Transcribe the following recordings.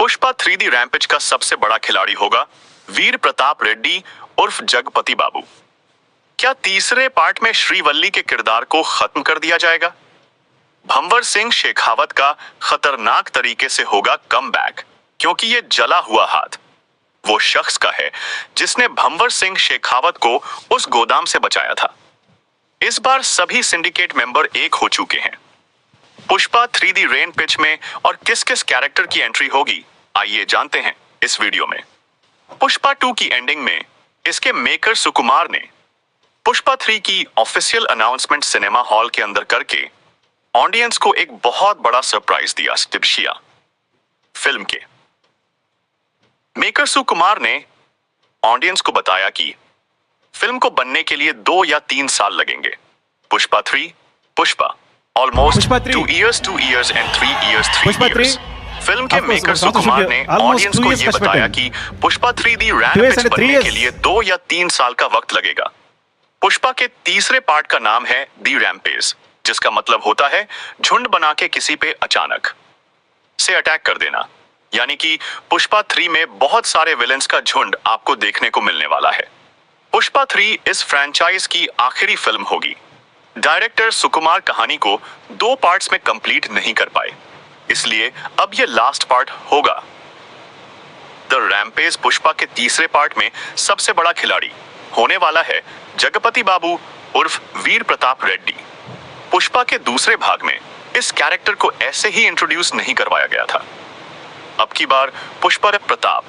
Pushpa 3D rampage का सबसे बड़ा खिलाड़ी होगा वीर प्रताप रेड्डी उर्फ जगपति बाबू। क्या तीसरे पार्ट में श्रीवल्ली के किरदार को खत्म कर दिया जाएगा? भंवर सिंह शेखावत का खतरनाक तरीके से होगा कमबैक, क्योंकि ये जला हुआ हाथ वो शख्स का है जिसने भंवर सिंह शेखावत को उस गोदाम से बचाया था। इस बार सभी सिंडिकेट मेंबर एक हो चुके हैं। पुष्पा 3D रैम्पेज में और किस किस कैरेक्टर की एंट्री होगी, आइए जानते हैं इस वीडियो में। पुष्पा 2 की एंडिंग में इसके मेकर सुकुमार ने पुष्पा 3 की ऑफिशियल अनाउंसमेंट सिनेमा हॉल के अंदर करके ऑडियंस को एक बहुत बड़ा सरप्राइज दिया। स्टिप्शिया फिल्म के मेकर सुकुमार ने ऑडियंस को बताया कि फिल्म को बनने के लिए 2 या 3 साल लगेंगे। Pushpa 3 Pushpa almost 2 years and 3 years 3 years। Film के मेकर सुकुमार ने ऑडियंस को यह बताया कि पुष्पा 3D रैम्पेज बनने के लिए 2 या 3 साल का वक्त लगेगा। पुष्पा के तीसरे पार्ट का नाम है दी रैम्पेज, जिसका मतलब होता है झुंड बना के किसी पे अचानक से अटैक कर देना। यानी कि पुष्पा 3 में बहुत सारे विलेंस का झुंड आपको देखने को मिलने वाला है। पुष्पा 3 इस फ्रेंचाइज की आखिरी फिल्म होगी। डायरेक्टर सुकुमार कहानी को 2 पार्ट्स में कंप्लीट नहीं कर पाए, इसलिए अब ये लास्ट पार्ट होगा। द रैम्पेज पुष्पा के तीसरे पार्ट में सबसे बड़ा खिलाड़ी होने वाला है जगपति बाबू उर्फ वीर प्रताप रेड्डी। पुष्पा के दूसरे भाग में इस कैरेक्टर को ऐसे ही इंट्रोड्यूस नहीं करवाया गया था। अब की बार पुष्पा प्रताप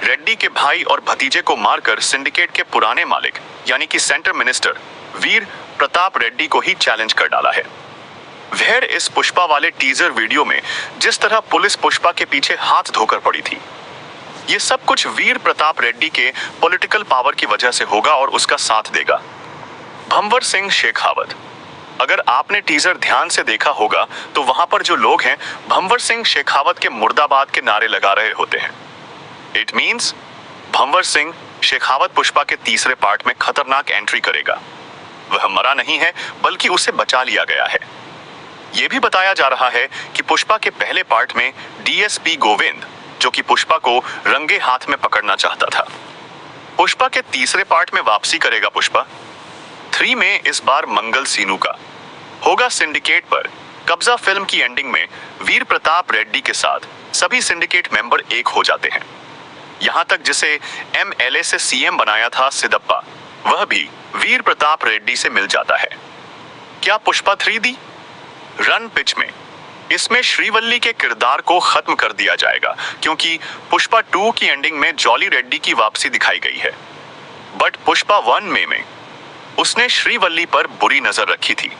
रेड्डी के भाई और भतीजे को मारकर सिंडिकेट के पुराने मालिक यानी कि सेंटर मिनिस्टर वीर प्रताप रेड्डी को ही चैलेंज कर डाला है। वह इस पुष्पा वाले टीजर वीडियो में जिस तरह पुलिस पुष्पा के पीछे हाथ धोकर पड़ी थी, ये सब कुछ वीर प्रताप रेड्डी के पॉलिटिकल पावर की वजह से होगा और उसका साथ देगा भंवर सिंह शेखावत। अगर आपने टीजर ध्यान से देखा होगा तो वहां पर जो लोग हैं भंवर सिंह शेखावत के मुर्दाबाद के नारे लगा रहे होते हैं। इट मींस भंवर सिंह शेखावत पुष्पा के तीसरे पार्ट में खतरनाक एंट्री करेगा। वह मरा नहीं है बल्कि उसे बचा लिया गया है। यह भी बताया जा रहा है कि पुष्पा के पहले पार्ट में डीएसपी गोविंद, जो कि पुष्पा को रंगे हाथ में पकड़ना चाहता था, पुष्पा के तीसरे पार्ट में वापसी करेगा। पुष्पा 3 में इस बार मंगल सीनू का होगा सिंडिकेट पर कब्जा। फिल्म की एंडिंग में वीर प्रताप रेड्डी के साथ सभी सिंडिकेट मेंबर एक हो जाते हैं। यहां तक जिसे एमएलए से सीएम बनाया था सिद्धप्पा, वह भी वीर प्रताप रेड्डी से मिल जाता है। क्या पुष्पा 3D रैम्पेज में इसमें श्रीवल्ली के किरदार को खत्म कर दिया जाएगा, क्योंकि पुष्पा 2 की एंडिंग में जॉली रेड्डी की वापसी दिखाई गई है। बट पुष्पा 1 में उसने श्रीवल्ली पर बुरी नजर रखी थी,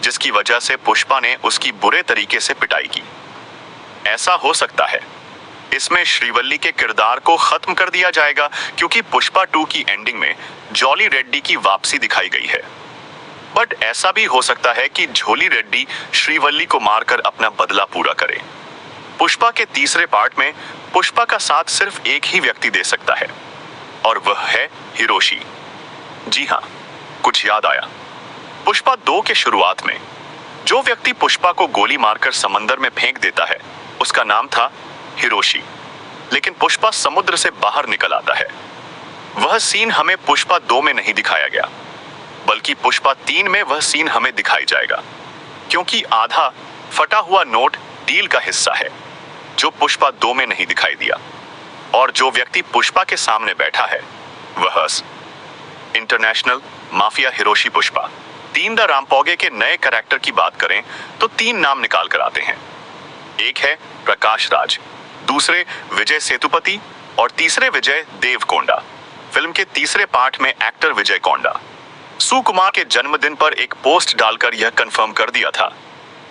जिसकी वजह से पुष्पा ने उसकी बुरे तरीके से पिटाई की। ऐसा हो सकता है इसमें श्रीवल्ली के किरदार को खत्म कर दिया जाएगा, क्योंकि पुष्पा 2 की एंडिंग में जॉली रेड्डी की वापसी दिखाई गई है। बट ऐसा भी हो सकता है कि झोली रेड्डी श्रीवल्ली को मारकर अपना बदला पूरा करे। पुष्पा के तीसरे पार्ट में पुष्पा का साथ सिर्फ एक ही व्यक्ति दे सकता है, और वह है हिरोशी। जी हाँ, कुछ याद आया। पुष्पा 2 के शुरुआत में जो व्यक्ति पुष्पा को गोली मारकर समंदर में फेंक देता है, उसका नाम था हिरोशी। लेकिन पुष्पा समुद्र से बाहर निकल आता है। वह सीन हमें पुष्पा 2 में नहीं दिखाया गया, बल्कि पुष्पा 3 में वह सीन हमें दिखाई जाएगा, क्योंकि आधा फटा हुआ नोट डील का हिस्सा है जो पुष्पा 2 में नहीं दिखाई दिया। और जो व्यक्ति पुष्पा के सामने बैठा है वह international mafia Hiroshi Pushpa 3 the rampage के नए कैरेक्टर की बात करें तो 3 नाम निकाल कर आते हैं। एक है प्रकाश राज, दूसरे विजय सेतुपति और तीसरे विजय देवकोंडा। फिल्म के तीसरे पार्ट में एक्टर विजय कोंडा सुकुमार के जन्मदिन पर एक पोस्ट डालकर यह कंफर्म कर दिया था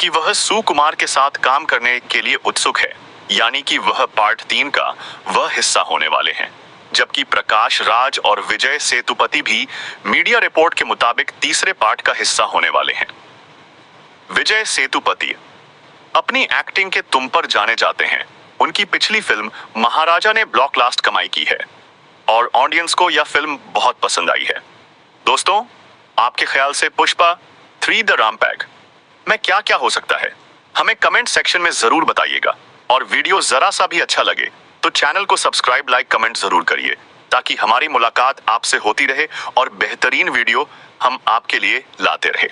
कि वह सुकुमार के साथ काम करने के लिए उत्सुक है, यानी कि वह पार्ट 3 का वह हिस्सा होने वाले हैं। जबकि प्रकाश राज और विजय सेतुपति भी मीडिया रिपोर्ट के मुताबिक तीसरे पार्ट का हिस्सा होने वाले हैं। विजय सेतुपति अपनी एक्टिंग के तुम पर जाने जाते हैं। उनकी पिछली फिल्म महाराजा ने ब्लॉकबस्टर कमाई की है और ऑडियंस को यह फिल्म बहुत पसंद आई है। दोस्तों, आपके ख्याल से पुष्पा 3 द रैम्पेज में क्या क्या हो सकता है, हमें कमेंट सेक्शन में जरूर बताइएगा। और वीडियो जरा सा भी अच्छा लगे तो चैनल को सब्सक्राइब, लाइक, कमेंट जरूर करिए ताकि हमारी मुलाकात आपसे होती रहे और बेहतरीन वीडियो हम आपके लिए लाते रहे।